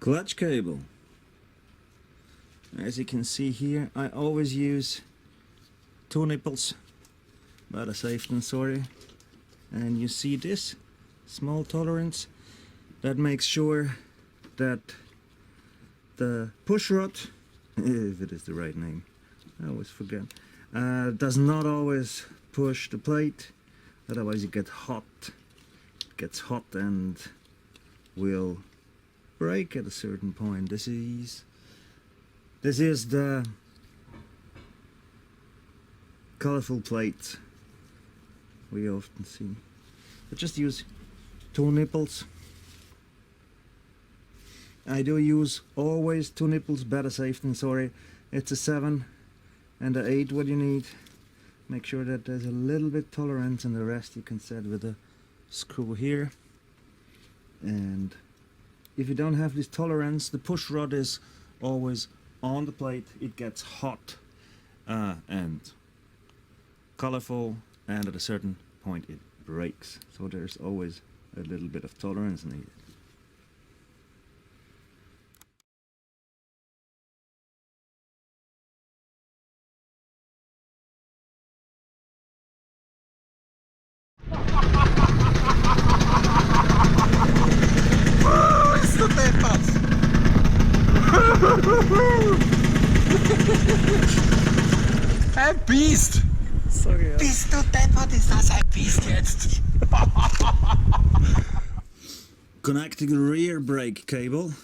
Clutch cable. As you can see here, I always use 2 nipples, but a safe than sorry. And you see this small tolerance that makes sure that the push rod, if it is the right name, I always forget, does not always push the plate, otherwise it gets hot. It gets hot and will break at a certain point. This is the colourful plate we often see. But just use 2 nipples. I do use always 2 nipples, better safe than sorry. It's a 7 and a 8 what you need. Make sure that there's a little bit tolerance, and the rest you can set with a screw here. And if you don't have this tolerance, the push rod is always on the plate. It gets hot and colorful, and at a certain point it breaks. So there's always a little bit of tolerance needed. Bist du deppert? Ein Biest! Sorry. Bist du deppert? Ist das ein Biest jetzt? Connecting the rear brake cable.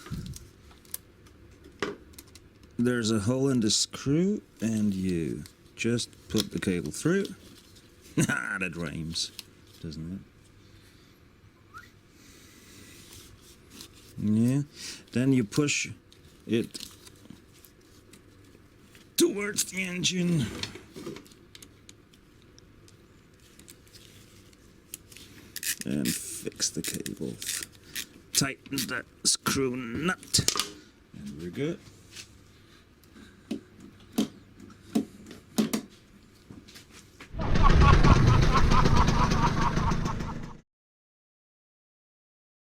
There's a hole in the screw and you just put the cable through. That rhymes, doesn't it? Yeah. Then you push it towards the engine. And fix the cable. Tighten the screw nut. And we're good.